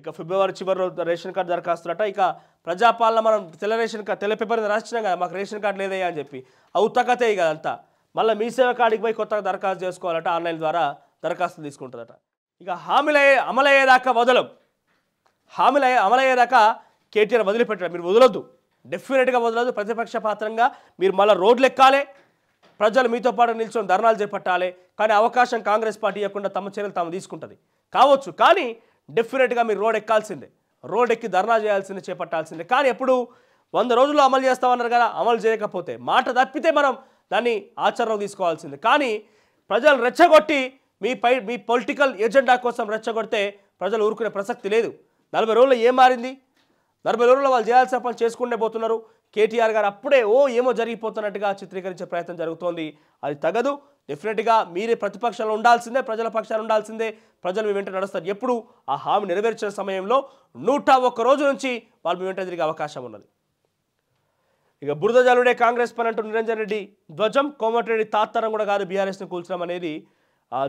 ఇక ఫిబ్రవరి చివరిలో ration card దరఖాస్తులట. ఇక ప్రజాపాలన మనం తెల్ల పేపర్ మీద రాసినాం కదా, మాకు రేషన్ కార్డు లేదయ్యా అని చెప్పి. ఉత్తకతే ఇక అంతా. మళ్ళీ మీ సేవ కాడికి పోయి కొత్తగా దరఖాస్తు చేసుకోవాలట, ఆన్లైన్ ద్వారా దరఖాస్తులు తీసుకుంటుందట. ఇక హామీలు అమలయ్యేదాకా వదలం. హామీలు అమలయ్యేదాకా కేటీఆర్ వదిలిపెట్టారు. మీరు వదలొద్దు, డెఫినెట్గా వదలొద్దు. ప్రతిపక్ష పాత్రంగా మీరు మళ్ళీ రోడ్లు ఎక్కాలి, ప్రజలు మీతో పాటు నిల్చొని ధర్నాలు చేపట్టాలి. కానీ అవకాశం కాంగ్రెస్ పార్టీ ఇవ్వకుండా తమ చర్యలు తాము తీసుకుంటుంది కావచ్చు. కానీ డెఫినెట్గా మీరు రోడ్ ఎక్కాల్సిందే, రోడ్ ఎక్కి ధర్నా చేయాల్సిందే, చేపట్టాల్సిందే. కానీ ఎప్పుడు 100 రోజుల్లో అమలు చేస్తామన్నారు కదా, అమలు చేయకపోతే మాట తప్పితే మనం దాన్ని ఆచరణకు తీసుకోవాల్సిందే. కానీ ప్రజలు రెచ్చగొట్టి మీ పొలిటికల్ ఎజెండా కోసం రెచ్చగొడితే ప్రజలు ఊరుకునే ప్రసక్తి లేదు. 40 రోజుల్లో ఏం మారింది? 40 రోజుల్లో వాళ్ళు చేయాల్సిన పని చేసుకుంటే పోతున్నారు. కేటీఆర్ గారు అప్పుడే ఏమో జరిగిపోతున్నట్టుగా చిత్రీకరించే ప్రయత్నం జరుగుతోంది. అది తగదు. డెఫినెట్గా మీరే ప్రతిపక్షంలో ఉండాల్సిందే, ప్రజల పక్షాన ఉండాల్సిందే. ప్రజలు మీ వెంట నడుస్తారు. ఎప్పుడు ఆ హామీ నెరవేర్చిన సమయంలో 101 రోజు నుంచి వాళ్ళు మీ వెంట తిరిగే అవకాశం ఉన్నది. ఇక బురద జల్లుడే కాంగ్రెస్ పని అంటూ నిరంజన్ రెడ్డి ధ్వజం. కోమటిరెడ్డి తాత్తరం కూడా కాదు బీఆర్ఎస్ని కూల్చడం అనేది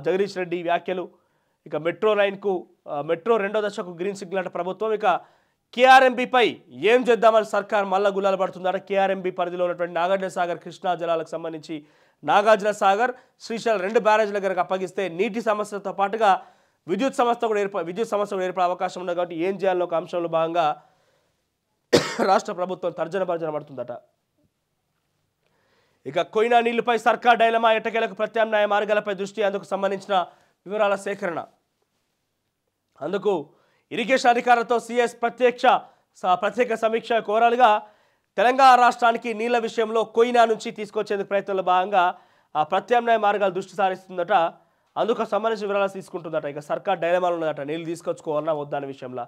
జగదీష్ రెడ్డి వ్యాఖ్యలు. ఇక మెట్రో 2వ దశకు గ్రీన్ సిగ్నల్ అంటే ప్రభుత్వం. ఇక కేఆర్ఎంబీపై ఏం చేద్దామని సర్కార్ మళ్ళా గులాలు పడుతుందట. కేఆర్ఎంబీ పరిధిలో ఉన్నటువంటి నాగార్జున సాగర్ కృష్ణా జలాలకు సంబంధించి నాగార్జున సాగర్, శ్రీశైలం 2 బ్యారేజ్ల దగ్గరకు అప్పగిస్తే నీటి సమస్యలతో పాటుగా విద్యుత్ సమస్య కూడా ఏర్పడే అవకాశం ఉంది. కాబట్టి ఏం చేయాలో ఒక అంశంలో భాగంగా రాష్ట్ర ప్రభుత్వం తర్జన భర్జన పడుతుందట. ఇక కొయినా నీళ్లపై సర్కార్ డైలమా, ఎట్టకేలకు ప్రత్యామ్నాయ మార్గాలపై దృష్టి, అందుకు సంబంధించిన వివరాల సేకరణ. అందుకు ఇరిగేషన్ అధికారులతో సీఎస్ ప్రత్యేక సమీక్ష కోరాలుగా తెలంగాణ రాష్ట్రానికి నీళ్ల విషయంలో కొయినా నుంచి తీసుకొచ్చేందుకు ప్రయత్నంలో భాగంగా ఆ ప్రత్యామ్నాయ మార్గాలు దృష్టి సారిస్తుందట. అందుకు సంబంధించిన వివరాలు తీసుకుంటుందట. ఇక సర్కార్ డైలమాలు ఉన్నదట, నీళ్ళు తీసుకొచ్చుకోవాలన్నా వద్దనే విషయంలో.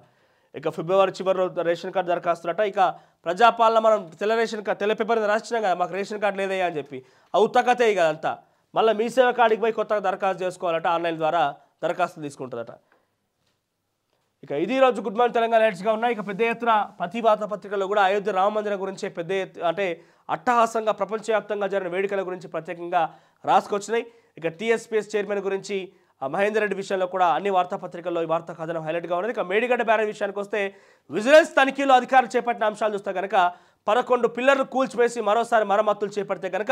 ఇక ఫిబ్రవరి చివరిలో రేషన్ కార్డు దరఖాస్తులట. ఇక ప్రజాపాలన మనం తెల్ల పేపర్ మీద రాసినాం కదా, మాకు రేషన్ కార్డు లేదయ్యా అని చెప్పి. ఉత్తకతే ఇక అంతా. మళ్ళీ మీ సేవ కాడికి పోయి కొత్తగా దరఖాస్తు చేసుకోవాలట, ఆన్లైన్ ద్వారా దరఖాస్తులు తీసుకుంటుందట. ఇక ఇది రోజు గుడ్ మార్నింగ్ తెలంగాణ హెడ్స్గా ఉన్నాయి. ఇక పెద్ద ఎత్తున ప్రతి వార్తాపత్రికల్లో కూడా అయోధ్య రామ మందిరం గురించి అంటే అట్టహాసంగా ప్రపంచవ్యాప్తంగా జరిగిన వేడుకల గురించి ప్రత్యేకంగా రాసుకొచ్చినాయి. ఇక టీఎస్పీఎస్ చైర్మన్ గురించి మహేందర్ రెడ్డి విషయంలో కూడా అన్ని వార్తాపత్రికల్లో ఈ వార్తా కథనం హైలైట్గా ఉన్నది. ఇక మేడిగడ్డ బ్యారేజ్ విషయానికి వస్తే విజిలెన్స్ తనిఖీలో అధికారులు చేపట్టిన అంశాలు చూస్తే కనుక 11 పిల్లర్లు కూల్చివేసి మరోసారి మరమ్మతులు చేపడితే కనుక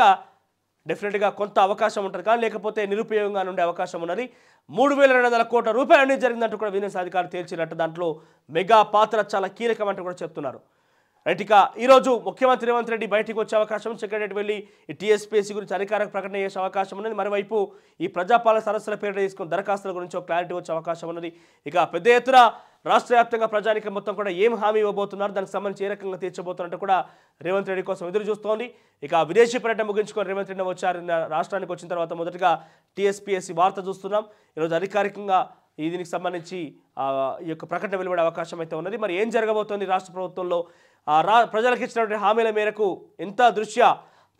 డెఫినెట్గా కొంత అవకాశం ఉంటుంది. కానీ లేకపోతే నిరుపయోగంగా ఉండే అవకాశం ఉన్నది. 3,200 కోట్ల రూపాయలు అనేది జరిగిందంటూ కూడా విజిలెన్స్ అధికారులు తేల్చినట్టు. దాంట్లో మెగా పాత్ర చాలా కీలకమంటూ కూడా చెప్తున్నారు. రైట్. ఇక ఈరోజు ముఖ్యమంత్రి రేవంత్ రెడ్డి బయటికి వచ్చే అవకాశం, సెక్రటరీ వెళ్ళి ఈ టీఎస్పీఎస్సీ గురించి అధికారిక ప్రకటన చేసే అవకాశం ఉన్నది. మరోవైపు ఈ ప్రజాపాలన సదస్సుల పేరిట తీసుకున్న దరఖాస్తుల గురించి ఒక క్లారిటీ వచ్చే అవకాశం ఉన్నది. ఇక పెద్ద ఎత్తున రాష్ట్ర వ్యాప్తంగా ప్రజానికి మొత్తం కూడా ఏం హామీ ఇవ్వబోతున్నారు, దానికి సంబంధించి ఏ రకంగా తీర్చబోతున్నట్టు కూడా రేవంత్ రెడ్డి కోసం ఎదురు చూస్తోంది. ఇక విదేశీ పర్యటన ముగించుకొని రేవంత్ రెడ్డి వచ్చారు. రాష్ట్రానికి వచ్చిన తర్వాత మొదటగా టీఎస్పీఎస్సీ వార్త చూస్తున్నాం. ఈరోజు అధికారికంగా దీనికి సంబంధించి ఈ యొక్క ప్రకటన వెలువడే అవకాశం అయితే ఉన్నది. మరి ఏం జరగబోతోంది రాష్ట్ర ప్రభుత్వంలో, ప్రజలకు ఇచ్చినటువంటి హామీల మేరకు ఎంత దృష్ట్యా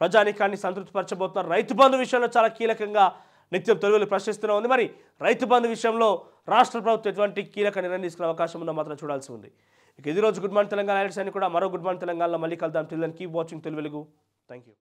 ప్రజానీకాన్ని సంతృప్తిపరచబోతున్నారు. రైతు బంధు విషయంలో చాలా కీలకంగా నిత్యం తొలివెలు ప్రశ్నిస్తూనే ఉంది. మరి రైతు బంధు విషయంలో రాష్ట్ర ప్రభుత్వం ఎటువంటి కీలక నిర్ణయం తీసుకునే అవకాశం ఉందో మాత్రం చూడాల్సి ఉంది. ఇక ఇది రోజు గుడ్ మార్నింగ్ తెలంగాణ హైలైట్స్ అని కూడా మరో గుడ్ మార్నింగ్ తెలంగాణలో మళ్ళీ కలుద్దాం. Till then keep watching Tolivelugu. Thank you.